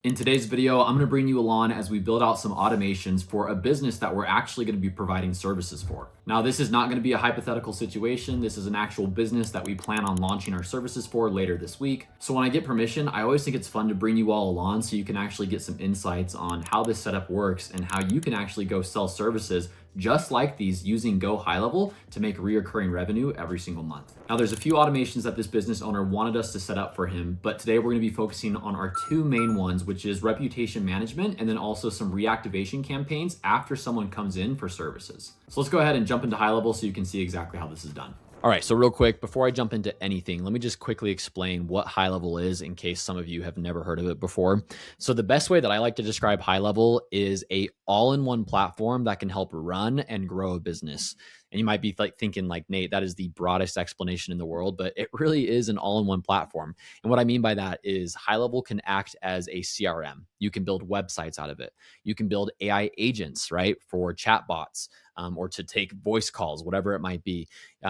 In today's video, I'm going to bring you along as we build out some automations for a business that we're actually going to be providing services for. Now, this is not going to be a hypothetical situation. This is an actual business that we plan on launching our services for later this week. So when I get permission, I always think it's fun to bring you all along so you can actually get some insights on how this setup works and how you can actually go sell services just like these using GoHighLevel to make reoccurring revenue every single month. Now, there's a few automations that this business owner wanted us to set up for him, but today we're going to be focusing on our two main ones, which is reputation management and then also some reactivation campaigns after someone comes in for services. So let's go ahead and jump into HighLevel so you can see exactly how this is done. All right, so real quick, before I jump into anything, let me just quickly explain what HighLevel is in case some of you have never heard of it before. So the best way that I like to describe HighLevel is a all-in-one platform that can help run and grow a business. And you might be thinking like, Nate, that is the broadest explanation in the world, but it really is an all-in-one platform. And what I mean by that is HighLevel can act as a CRM. You can build websites out of it. You can build AI agents, right, for chatbots. Or to take voice calls, whatever it might be.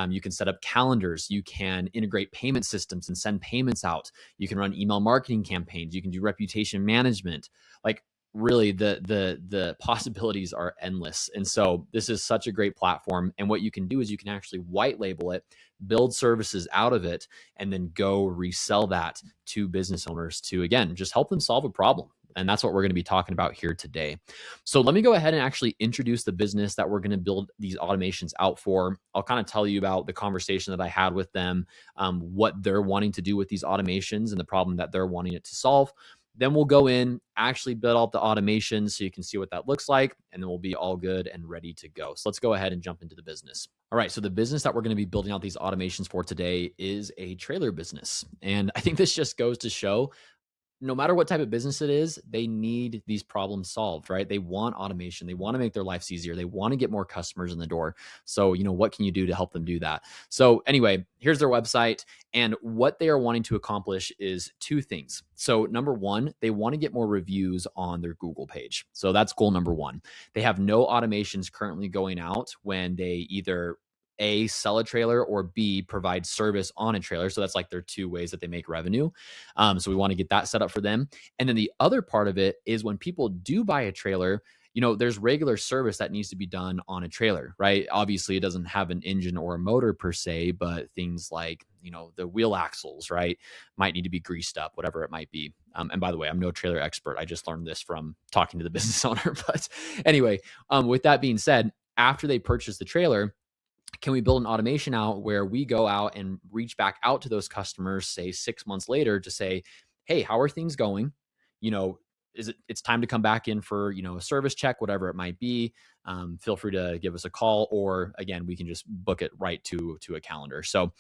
You can set up calendars. You can integrate payment systems and send payments out. You can run email marketing campaigns. You can do reputation management. Like really, the possibilities are endless. And so this is such a great platform. And what you can do is you can actually white label it, build services out of it, and then go resell that to business owners to, again, just help them solve a problem. And that's what we're going to be talking about here today. So let me go ahead and actually introduce the business that we're going to build these automations out for. I'll kind of tell you about the conversation that I had with them, what they're wanting to do with these automations and the problem that they're wanting it to solve. Then we'll go in, actually build out the automations so you can see what that looks like, and then we'll be all good and ready to go. So let's go ahead and jump into the business. All right, so the business that we're going to be building out these automations for today is a trailer business. And I think this just goes to show no matter what type of business it is, they need these problems solved, right? They want automation. They want to make their lives easier. They want to get more customers in the door. So, what can you do to help them do that? So anyway, here's their website. And what they are wanting to accomplish is two things. So number one, they want to get more reviews on their Google page. So that's goal number one. They have no automations currently going out when they either A, sell a trailer, or B, provide service on a trailer. So that's like their two ways that they make revenue. So we want to get that set up for them. And then the other part of it is when people do buy a trailer, there's regular service that needs to be done on a trailer, right? Obviously, it doesn't have an engine or a motor per se, but things like, the wheel axles, right, might need to be greased up, whatever it might be. And by the way, I'm no trailer expert. I just learned this from talking to the business owner. But anyway, with that being said, after they purchase the trailer, can we build an automation out where we go out and reach back out to those customers, say 6 months later, to say, hey, how are things going? It's time to come back in for, a service check, whatever it might be. Feel free to give us a call, or again, we can just book it right to a calendar. So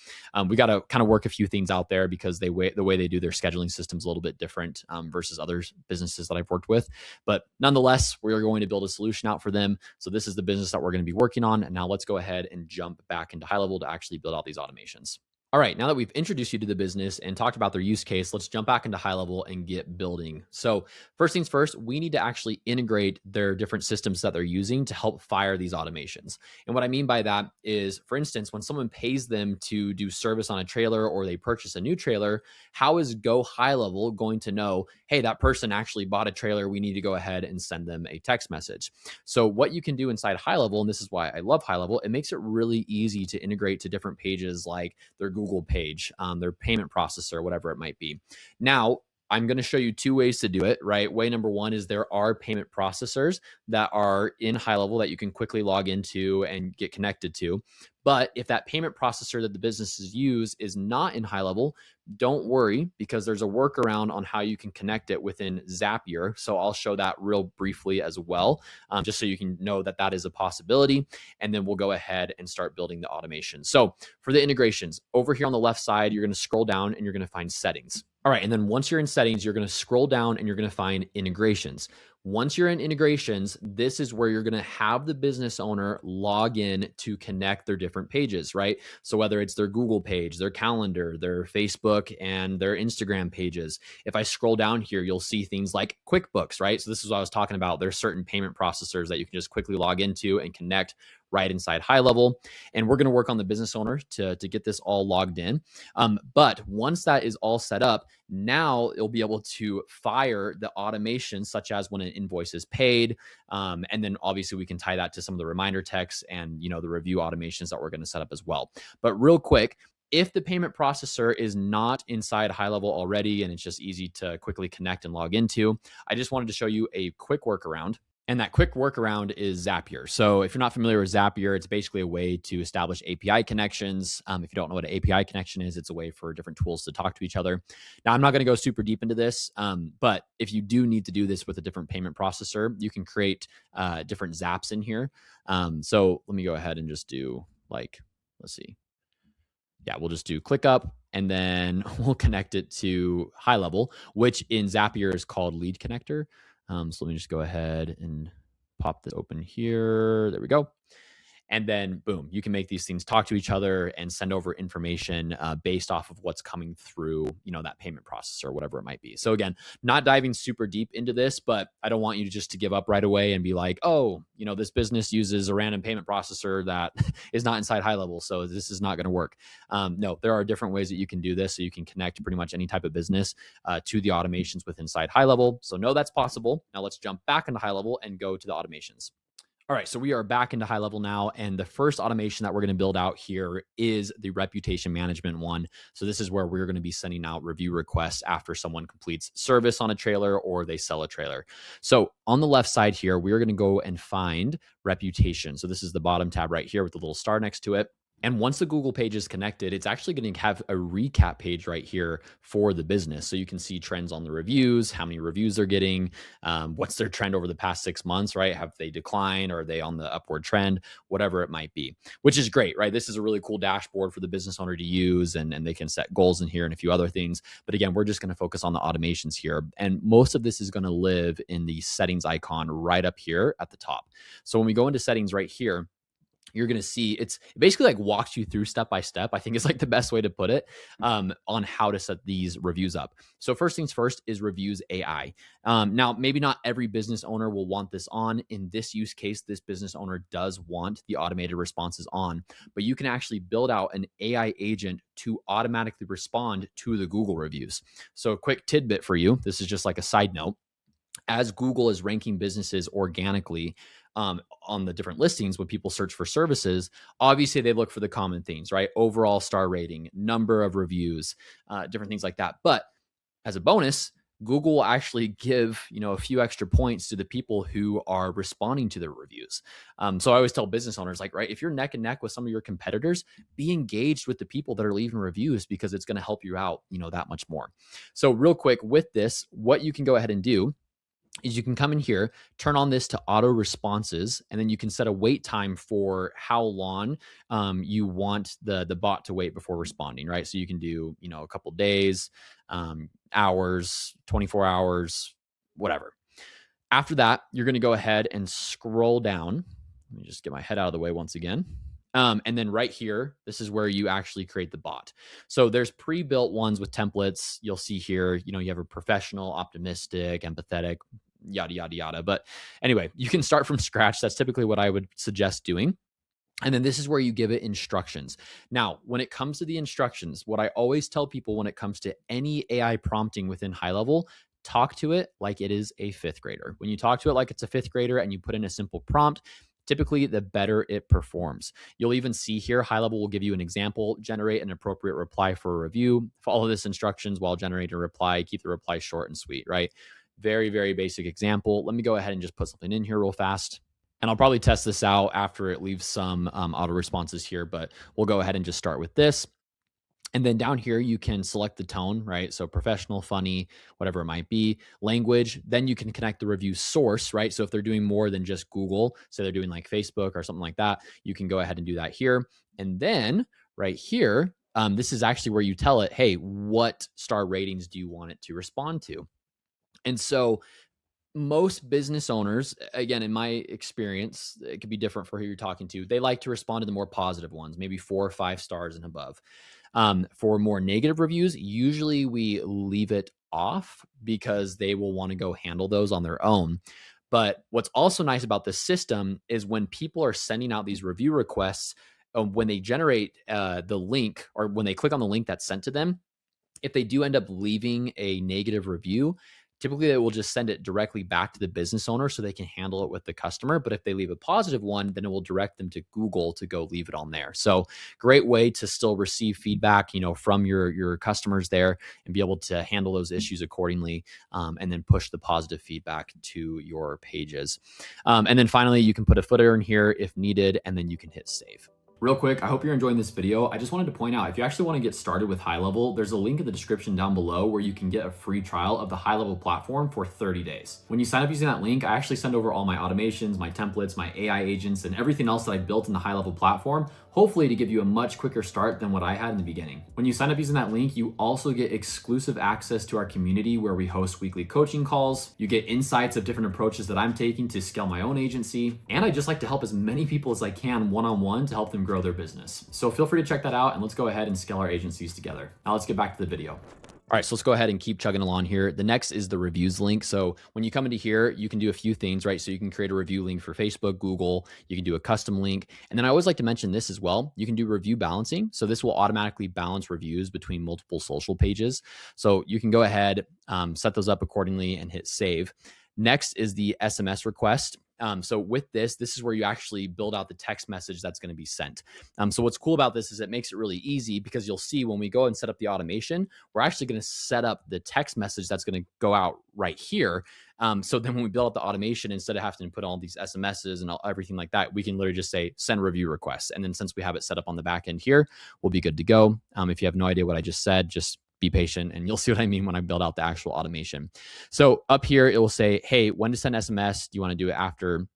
we got to kind of work a few things out there because the way they do their scheduling system's a little bit different versus other businesses that I've worked with. But nonetheless, we are going to build a solution out for them. So this is the business that we're going to be working on. And now let's go ahead and jump back into HighLevel to actually build out these automations. All right, now that we've introduced you to the business and talked about their use case, let's jump back into HighLevel and get building. So first things first, we need to actually integrate their different systems that they're using to help fire these automations. And what I mean by that is, for instance, when someone pays them to do service on a trailer or they purchase a new trailer, how is GoHighLevel going to know, hey, that person actually bought a trailer, we need to go ahead and send them a text message? So what you can do inside HighLevel, and this is why I love HighLevel, it makes it really easy to integrate to different pages like their Google page, their payment processor, whatever it might be. Now, I'm going to show you two ways to do it, right? Way number one is there are payment processors that are in HighLevel that you can quickly log into and get connected to. But if that payment processor that the businesses use is not in HighLevel, don't worry, because there's a workaround on how you can connect it within Zapier. So I'll show that real briefly as well, just so you can know that that is a possibility. And then we'll go ahead and start building the automation. So for the integrations, over here on the left side, you're going to scroll down and you're going to find settings. All right, and then once you're in settings, you're going to scroll down and you're going to find integrations. Once you're in integrations, this is where you're going to have the business owner log in to connect their different pages, right? So whether it's their Google page, their calendar, their Facebook, and their Instagram pages. If I scroll down here, you'll see things like QuickBooks, right? So this is what I was talking about. There's certain payment processors that you can just quickly log into and connect right inside HighLevel. And we're going to work on the business owner to get this all logged in. But once that is all set up, now it'll be able to fire the automation, such as when an invoice is paid. And then obviously we can tie that to some of the reminder texts and, the review automations that we're going to set up as well. But real quick, if the payment processor is not inside HighLevel already and it's just easy to quickly connect and log into, I just wanted to show you a quick workaround. And that quick workaround is Zapier. So if you're not familiar with Zapier, it's basically a way to establish API connections. If you don't know what an API connection is, it's a way for different tools to talk to each other. Now, I'm not going to go super deep into this, but if you do need to do this with a different payment processor, you can create different Zaps in here. So let me go ahead and just do let's see. Yeah, we'll just do ClickUp, and then we'll connect it to HighLevel, which in Zapier is called Lead Connector. So let me just go ahead and pop this open here. There we go. And then boom, you can make these things talk to each other and send over information based off of what's coming through, that payment processor, whatever it might be. So again, not diving super deep into this, but I don't want you just to give up right away and be like, oh, this business uses a random payment processor that is not inside HighLevel, so this is not going to work. No, there are different ways that you can do this. So you can connect pretty much any type of business to the automations with inside HighLevel. So no, that's possible. Now let's jump back into HighLevel and go to the automations. All right, so we are back into HighLevel now, and the first automation that we're going to build out here is the reputation management one. So this is where we're going to be sending out review requests after someone completes service on a trailer or they sell a trailer. So on the left side here, we're going to go and find reputation. So this is the bottom tab right here with the little star next to it. And once the Google page is connected, it's actually going to have a recap page right here for the business. So you can see trends on the reviews, how many reviews they're getting, what's their trend over the past 6 months, right? Have they declined? Or are they on the upward trend? Whatever it might be, which is great, right? This is a really cool dashboard for the business owner to use, and they can set goals in here and a few other things. But again, we're just going to focus on the automations here. And most of this is going to live in the settings icon right up here at the top. So when we go into settings right here, you're going to see it basically like walks you through step by step. I think is like the best way to put it on how to set these reviews up. So first things first is reviews AI. Now, maybe not every business owner will want this on. In this use case, this business owner does want the automated responses on, but you can actually build out an AI agent to automatically respond to the Google reviews. So a quick tidbit for you. This is just like a side note. As Google is ranking businesses organically on the different listings, when people search for services, obviously they look for the common things, right? Overall star rating, number of reviews, different things like that. But as a bonus, Google will actually give a few extra points to the people who are responding to their reviews. So I always tell business owners, right, if you're neck and neck with some of your competitors, be engaged with the people that are leaving reviews, because it's going to help you out, that much more. So real quick with this, what you can go ahead and do is you can come in here, turn on this to auto responses, and then you can set a wait time for how long you want the bot to wait before responding, right? So you can do, a couple days, hours, 24 hours, whatever. After that, you're going to go ahead and scroll down. Let me just get my head out of the way once again. And then right here, this is where you actually create the bot. So there's pre-built ones with templates. You'll see here, you have a professional, optimistic, empathetic, yada, yada, yada. But anyway, you can start from scratch. That's typically what I would suggest doing. And then this is where you give it instructions. Now, when it comes to the instructions, what I always tell people when it comes to any AI prompting within HighLevel, talk to it like it is a fifth grader. When you talk to it like it's a fifth grader and you put in a simple prompt, typically the better it performs. You'll even see here, HighLevel will give you an example, generate an appropriate reply for a review, follow this instructions while generating a reply, keep the reply short and sweet, right? Very, very basic example. Let me go ahead and just put something in here real fast. And I'll probably test this out after it leaves some auto responses here, but we'll go ahead and just start with this. And then down here, you can select the tone, right? So professional, funny, whatever it might be, language. Then you can connect the review source, right? So if they're doing more than just Google, so they're doing like Facebook or something like that, you can go ahead and do that here. And then right here, this is actually where you tell it, hey, what star ratings do you want it to respond to? And so most business owners, again, in my experience, it could be different for who you're talking to. They like to respond to the more positive ones, maybe 4 or 5 stars and above. For more negative reviews, usually we leave it off because they will want to go handle those on their own. But what's also nice about this system is when people are sending out these review requests, when they generate the link or when they click on the link that's sent to them, if they do end up leaving a negative review, typically they will just send it directly back to the business owner so they can handle it with the customer. But if they leave a positive one, then it will direct them to Google to go leave it on there. So great way to still receive feedback, from your customers there and be able to handle those issues accordingly, and then push the positive feedback to your pages. And then finally, you can put a footer in here if needed, and then you can hit save. Real quick, I hope you're enjoying this video. I just wanted to point out, if you actually want to get started with HighLevel, there's a link in the description down below where you can get a free trial of the HighLevel platform for 30 days. When you sign up using that link, I actually send over all my automations, my templates, my AI agents, and everything else that I built in the HighLevel platform, hopefully to give you a much quicker start than what I had in the beginning. When you sign up using that link, you also get exclusive access to our community where we host weekly coaching calls. You get insights of different approaches that I'm taking to scale my own agency. And I just like to help as many people as I can one-on-one to help them grow their business. So feel free to check that out and let's go ahead and scale our agencies together. Now let's get back to the video. All right, so let's go ahead and keep chugging along here. The next is the reviews link. So when you come into here, you can do a few things, right? So you can create a review link for Facebook, Google, you can do a custom link. And then I always like to mention this as well. You can do review balancing. So this will automatically balance reviews between multiple social pages. So you can go ahead, set those up accordingly and hit save. Next is the SMS request. So with this is where you actually build out the text message that's going to be sent. So what's cool about this is it makes it really easy because you'll see when we go and set up the automation, we're actually going to set up the text message that's going to go out right here. So then when we build out the automation, instead of having to put all these SMSs and everything like that, we can literally just say send review requests. And then since we have it set up on the back end here, we'll be good to go. If you have no idea what I just said, just be patient and you'll see what I mean when I build out the actual automation. So up here, it will say, hey, when to send SMS? Do you want to do it after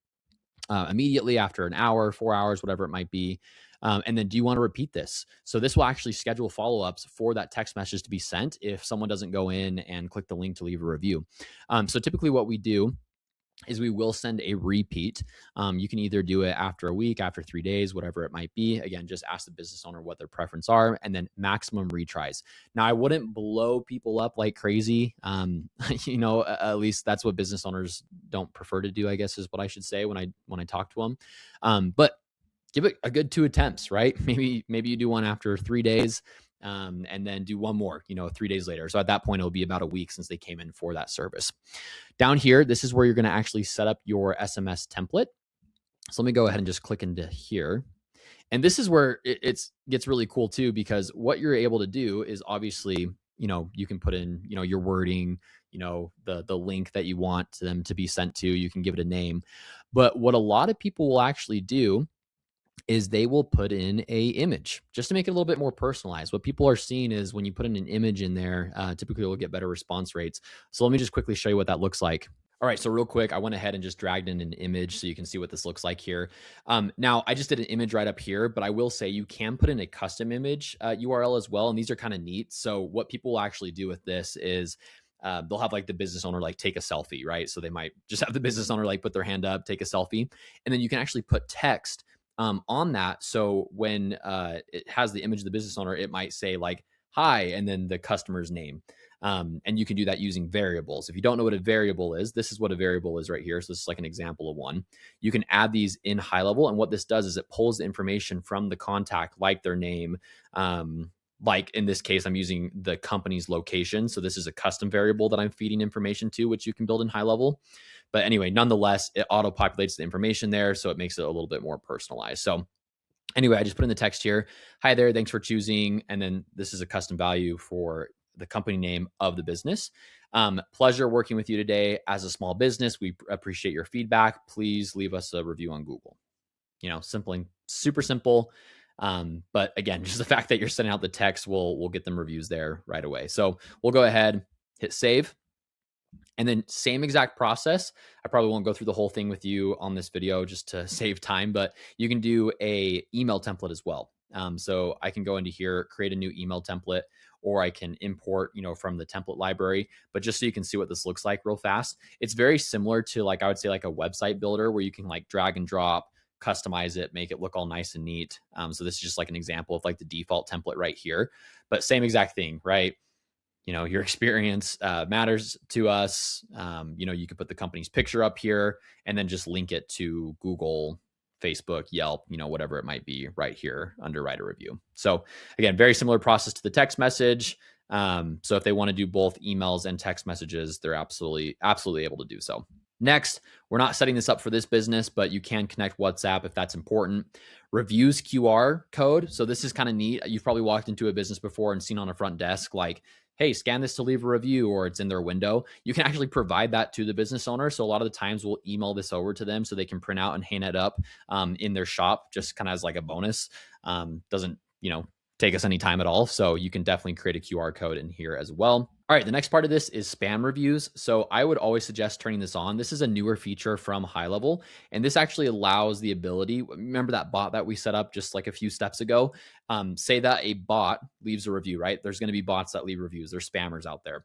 immediately, after an hour, 4 hours, whatever it might be? And then do you want to repeat this? So this will actually schedule follow-ups for that text message to be sent if someone doesn't go in and click the link to leave a review. So typically what we do is we will send a repeat. You can either do it after a week, after 3 days, whatever it might be. Again, just ask the business owner what their preference are, and then maximum retries. Now, I wouldn't blow people up like crazy. At least that's what business owners don't prefer to do, I guess is what I should say when I talk to them. But give it a good 2 attempts, right? Maybe you do one after 3 days. And then do one more, 3 days later. So at that point, it'll be about a week since they came in for that service. Down here, this is where you're going to actually set up your SMS template. So let me go ahead and just click into here. And this is where it gets really cool too, because what you're able to do is obviously, you can put in, your wording, the link that you want them to be sent to, you can give it a name. But what a lot of people will actually do is they will put in a image just to make it a little bit more personalized. What people are seeing is when you put in an image in there, typically you'll get better response rates. So let me just quickly show you what that looks like. All right, so real quick, I went ahead and just dragged in an image so you can see what this looks like here. Now, I just did an image right up here, but I will say you can put in a custom image URL as well, and these are kind of neat. So what people will actually do with this is they'll have like the business owner like take a selfie, right? So they might just have the business owner like put their hand up, take a selfie, and then you can actually put text on that. So when it has the image of the business owner, it might say like, hi, and then the customer's name. And you can do that using variables. If you don't know what a variable is, this is what a variable is right here. So this is like an example of one. You can add these in HighLevel. And what this does is it pulls the information from the contact, like their name. Like in this case, I'm using the company's location. So this is a custom variable that I'm feeding information to, which you can build in HighLevel. But anyway, nonetheless, it auto-populates the information there, so it makes it a little bit more personalized. So anyway, I just put in the text here. Hi there, thanks for choosing. And then this is a custom value for the company name of the business. Pleasure working with you today. As a small business, we appreciate your feedback. Please leave us a review on Google. Simple, super simple. But again, just the fact that you're sending out the text will get them reviews there right away. So we'll go ahead, hit save. And then same exact process. I probably won't go through the whole thing with you on this video just to save time, but you can do a email template as well. So I can go into here, create a new email template, or I can import, from the template library. But just so you can see what this looks like real fast, it's very similar to like, I would say like a website builder where you can like drag and drop, customize it, make it look all nice and neat. So this is just like an example of like the default template right here, but same exact thing, right? your experience matters to us. You could put the company's picture up here and then just link it to Google, Facebook, Yelp, whatever it might be right here under write a review. So again, very similar process to the text message. So if they want to do both emails and text messages, they're absolutely able to do so. Next, we're not setting this up for this business, but you can connect WhatsApp if that's important. Reviews QR code. So this is kind of neat. You've probably walked into a business before and seen on a front desk, like, hey, scan this to leave a review, or it's in their window. You can actually provide that to the business owner. So a lot of the times we'll email this over to them so they can print out and hang it up in their shop, just kind of as like a bonus. Doesn't, take us any time at all. So you can definitely create a QR code in here as well. All right, the next part of this is spam reviews. So I would always suggest turning this on. This is a newer feature from HighLevel, and this actually allows the ability, remember that bot that we set up just like a few steps ago? Say that a bot leaves a review, right? There's gonna be bots that leave reviews. There's spammers out there.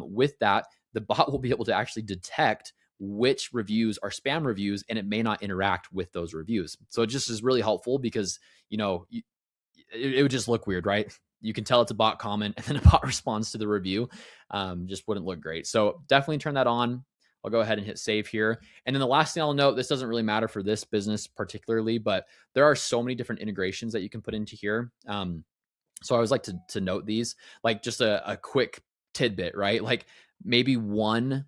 With that, the bot will be able to actually detect which reviews are spam reviews, and it may not interact with those reviews. So it just is really helpful because, it would just look weird, right? You can tell it's a bot comment and then a bot responds to the review. Just wouldn't look great. So definitely turn that on. I'll go ahead and hit save here. And then the last thing I'll note, this doesn't really matter for this business particularly, but there are so many different integrations that you can put into here. So I always like to note these, like just a quick tidbit, right? Like maybe one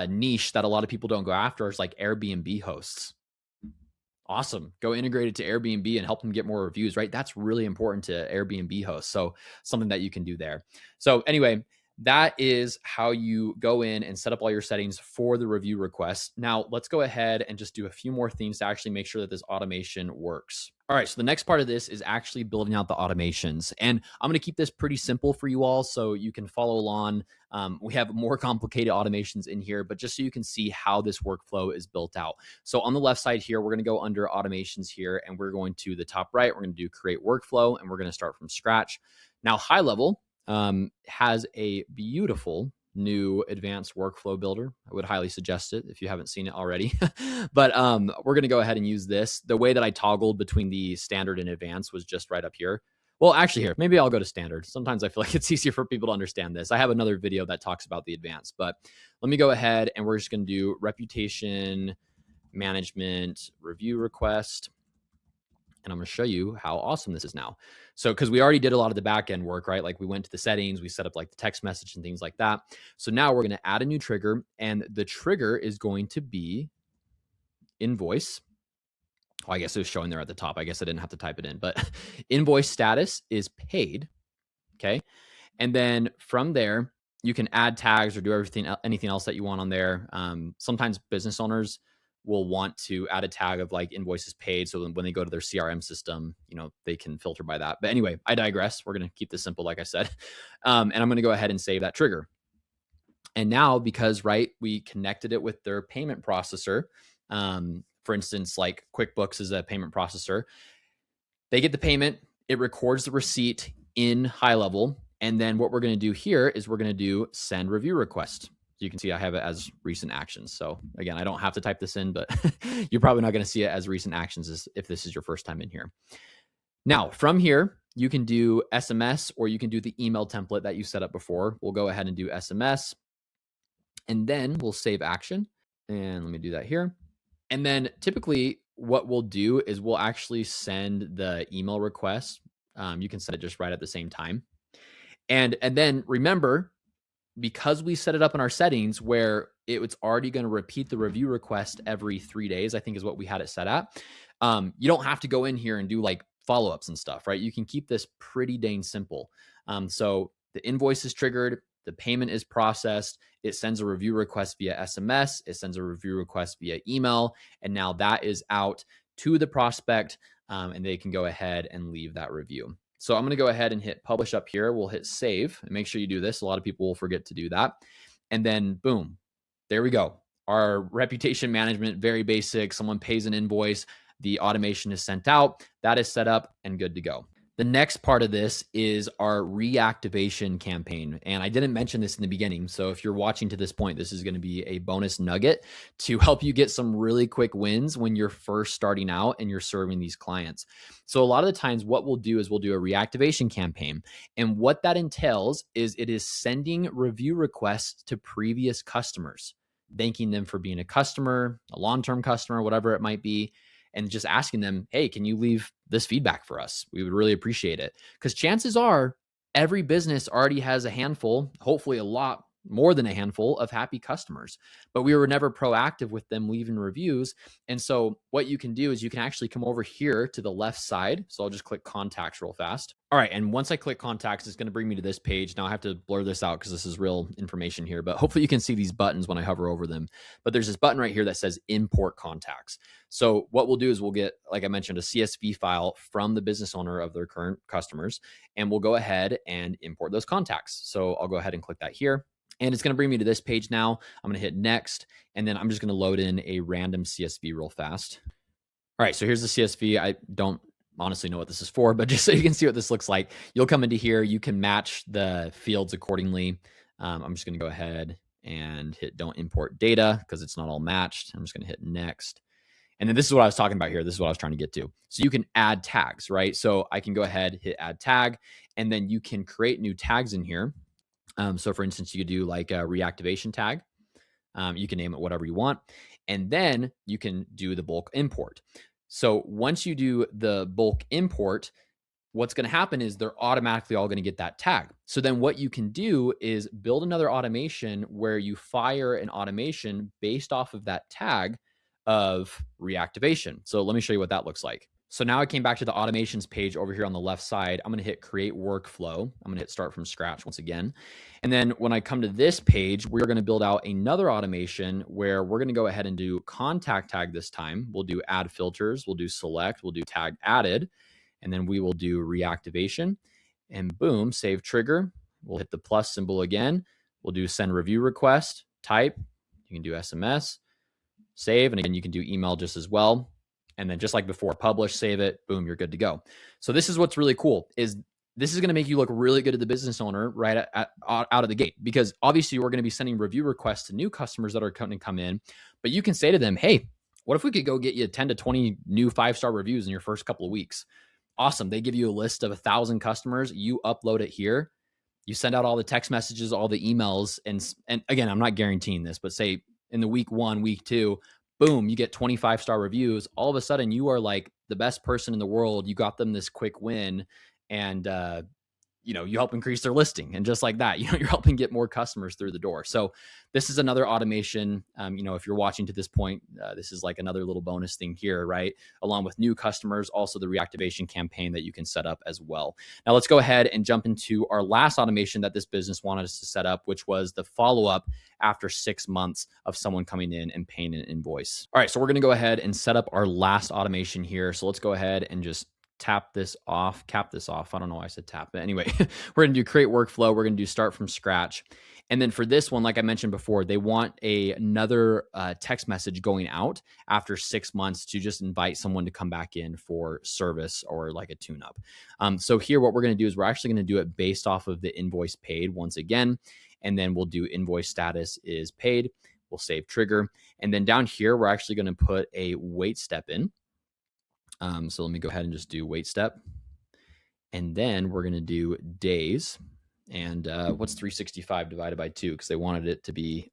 niche that a lot of people don't go after is like Airbnb hosts. Awesome. Go integrate it to Airbnb and help them get more reviews, right? That's really important to Airbnb hosts. So something that you can do there. So anyway, that is how you go in and set up all your settings for the review request. Now let's go ahead and just do a few more things to actually make sure that this automation works. All right, so the next part of this is actually building out the automations. And I'm going to keep this pretty simple for you all so you can follow along. We have more complicated automations in here, but just so you can see how this workflow is built out. So on the left side here, we're going to go under automations here, and we're going to the top right. We're going to do create workflow, and we're going to start from scratch. Now, HighLevel has a beautiful new advanced workflow builder. I would highly suggest it if you haven't seen it already. But we're going to go ahead and use this. The way that I toggled between the standard and advanced was just right up here. Well, actually here, maybe I'll go to standard. Sometimes I feel like it's easier for people to understand this. I have another video that talks about the advanced, but let me go ahead and we're just going to do reputation management review request. And I'm going to show you how awesome this is now. So, because we already did a lot of the back end work, right? Like we went to the settings, we set up like the text message and things like that. So now we're going to add a new trigger, and the trigger is going to be invoice. Oh, I guess it was showing there at the top. I guess I didn't have to type it in, but invoice status is paid. Okay. And then from there, you can add tags or do anything else that you want on there. Sometimes business owners will want to add a tag of like invoices paid. So when they go to their CRM system, they can filter by that. But anyway, I digress. We're going to keep this simple, like I said. And I'm going to go ahead and save that trigger. And now, because, right, we connected it with their payment processor, for instance, like QuickBooks is a payment processor, they get the payment, it records the receipt in HighLevel. And then what we're going to do here is we're going to do send review request. You can see I have it as recent actions. So again, I don't have to type this in, but you're probably not going to see it as recent actions if this is your first time in here. Now, from here, you can do SMS or you can do the email template that you set up before. We'll go ahead and do SMS, and then we'll save action. And let me do that here. And then typically what we'll do is we'll actually send the email request. You can send it just right at the same time. And then remember, because we set it up in our settings where it's already going to repeat the review request every 3 days, I think is what we had it set at. You don't have to go in here and do like follow-ups and stuff, right? You can keep this pretty dang simple. So the invoice is triggered, the payment is processed, it sends a review request via SMS, it sends a review request via email, and now that is out to the prospect, and they can go ahead and leave that review. So I'm going to go ahead and hit publish up here. We'll hit save, and make sure you do this. A lot of people will forget to do that. And then boom, there we go. Our reputation management, very basic. Someone pays an invoice, the automation is sent out, that is set up and good to go. The next part of this is our reactivation campaign. And I didn't mention this in the beginning. So if you're watching to this point, this is going to be a bonus nugget to help you get some really quick wins when you're first starting out and you're serving these clients. So a lot of the times what we'll do is we'll do a reactivation campaign. And what that entails is it is sending review requests to previous customers, thanking them for being a customer, a long-term customer, whatever it might be, and just asking them, hey, can you leave this feedback for us? We would really appreciate it. Because chances are every business already has a handful, hopefully a lot more than a handful of happy customers, but we were never proactive with them leaving reviews. And so what you can do is you can actually come over here to the left side. So I'll just click contacts real fast. All right. And once I click contacts, it's going to bring me to this page. Now I have to blur this out because this is real information here, but hopefully you can see these buttons when I hover over them. But there's this button right here that says import contacts. So what we'll do is we'll get, like I mentioned, a CSV file from the business owner of their current customers, and we'll go ahead and import those contacts. So I'll go ahead and click that here. And it's going to bring me to this page now. I'm going to hit next, and then I'm just going to load in a random CSV real fast. All right, so here's the CSV. I don't honestly know what this is for, but just so you can see what this looks like, you'll come into here. You can match the fields accordingly. I'm just going to go ahead and hit don't import data because it's not all matched. I'm just going to hit next. And then this is what I was talking about here. This is what I was trying to get to. So you can add tags, right? So I can go ahead, hit add tag, and then you can create new tags in here. So for instance, you could do like a reactivation tag. You can name it whatever you want. And then you can do the bulk import. So once you do the bulk import, what's going to happen is they're automatically all going to get that tag. So then what you can do is build another automation where you fire an automation based off of that tag of reactivation. So let me show you what that looks like. So now I came back to the automations page over here on the left side. I'm going to hit create workflow. I'm going to hit start from scratch once again. And then when I come to this page, we're going to build out another automation where we're going to go ahead and do contact tag this time. We'll do add filters. We'll do select. We'll do tag added. And then we will do reactivation. And boom, save trigger. We'll hit the plus symbol again. We'll do send review request, type. You can do SMS, save. And again, you can do email just as well. And then just like before, publish, save it, boom, you're good to go. So this is what's really cool is this is going to make you look really good to the business owner right out of the gate, because obviously we're going to be sending review requests to new customers that are going to come in, but you can say to them, hey, what if we could go get you 10 to 20 new 5-star reviews in your first couple of weeks? Awesome. They give you a list of 1,000 customers. You upload it here. You send out all the text messages, all the emails. And again, I'm not guaranteeing this, but say in the week 1, week 2, boom, you get 25-star reviews. All of a sudden you are like the best person in the world. You got them this quick win, and you help increase their listing. And just like that, you're helping get more customers through the door. So this is another automation. If you're watching to this point, this is like another little bonus thing here, right? Along with new customers, also the reactivation campaign that you can set up as well. Now let's go ahead and jump into our last automation that this business wanted us to set up, which was the follow-up after 6 months of someone coming in and paying an invoice. All right, so we're going to go ahead and set up our last automation here. So let's go ahead and just cap this off. I don't know why I said tap, but anyway, we're going to do create workflow. We're going to do start from scratch. And then for this one, like I mentioned before, they want another text message going out after 6 months to just invite someone to come back in for service or like a tune-up. So here, what we're going to do is we're actually going to do it based off of the invoice paid once again. And then we'll do invoice status is paid. We'll save trigger. And then down here, we're actually going to put a wait step in. So let me go ahead and just do wait step. And then we're going to do days. And what's 365 divided by 2? Because they wanted it to be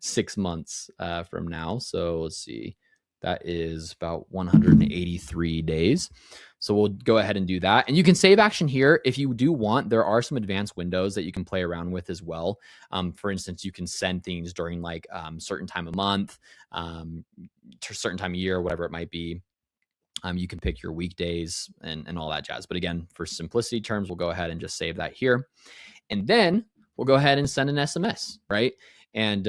6 months from now. So let's see. That is about 183 days. So we'll go ahead and do that. And you can save action here if you do want. There are some advanced windows that you can play around with as well. For instance, you can send things during like certain time of month, certain time of year, whatever it might be. You can pick your weekdays and all that jazz. But again, for simplicity terms, we'll go ahead and just save that here. And then we'll go ahead and send an SMS, right? And,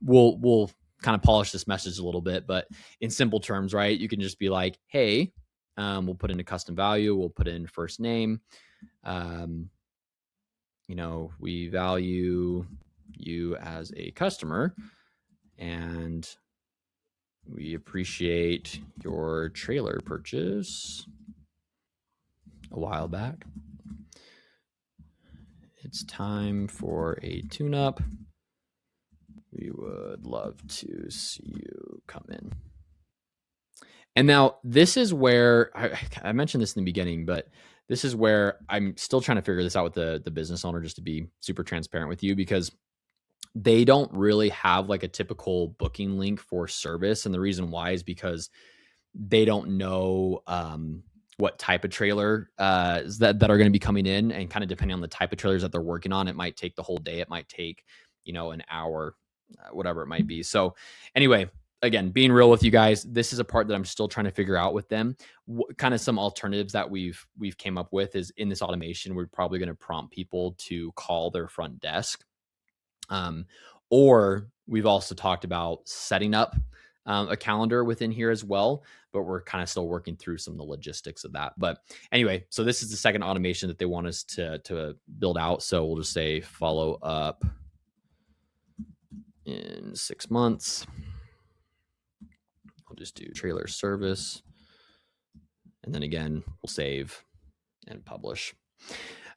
we'll kind of polish this message a little bit, but in simple terms, right? You can just be like, hey, we'll put in a custom value. We'll put in first name. We value you as a customer, and we appreciate your trailer purchase. a while back. It's time for a tune-up. We would love to see you come in. And now this is where I mentioned this in the beginning, but this is where I'm still trying to figure this out with the business owner, just to be super transparent with you, because they don't really have like a typical booking link for service. And the reason why is because they don't know what type of trailer that are going to be coming in, and kind of depending on the type of trailers that they're working on, it might take the whole day. It might take, an hour, whatever it might be. So anyway, again, being real with you guys, this is a part that I'm still trying to figure out with them. Kind of some alternatives that we've came up with is, in this automation, we're probably going to prompt people to call their front desk. Or we've also talked about setting up a calendar within here as well, but we're kind of still working through some of the logistics of that. But anyway, so this is the second automation that they want us to build out. So we'll just say follow up in 6 months. We'll just do trailer service. And then again, we'll save and publish.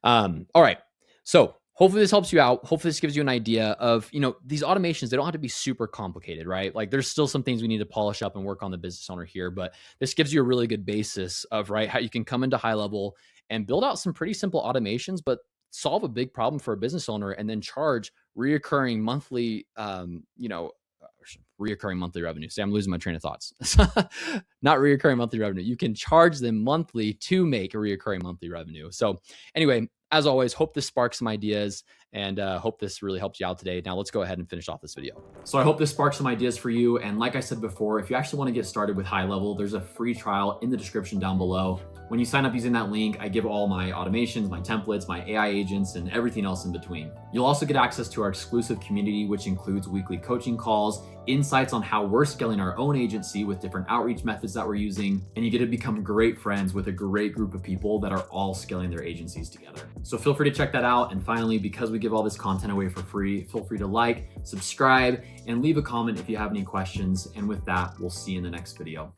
All right. So hopefully this helps you out. Hopefully this gives you an idea of, these automations, they don't have to be super complicated, right? Like there's still some things we need to polish up and work on the business owner here, but this gives you a really good basis of, right, how you can come into HighLevel and build out some pretty simple automations, but solve a big problem for a business owner and then charge reoccurring monthly, reoccurring monthly revenue. See, I'm losing my train of thoughts. Not reoccurring monthly revenue. You can charge them monthly to make a reoccurring monthly revenue. So anyway, as always, hope this sparks some ideas, and hope this really helps you out today. Now let's go ahead and finish off this video. So I hope this sparks some ideas for you. And like I said before, if you actually want to get started with HighLevel, there's a free trial in the description down below. When you sign up using that link, I give all my automations, my templates, my AI agents, and everything else in between. You'll also get access to our exclusive community, which includes weekly coaching calls, insights on how we're scaling our own agency with different outreach methods that we're using, and you get to become great friends with a great group of people that are all scaling their agencies together. So feel free to check that out. And finally, because we give all this content away for free, feel free to like, subscribe, and leave a comment if you have any questions. And with that, we'll see you in the next video.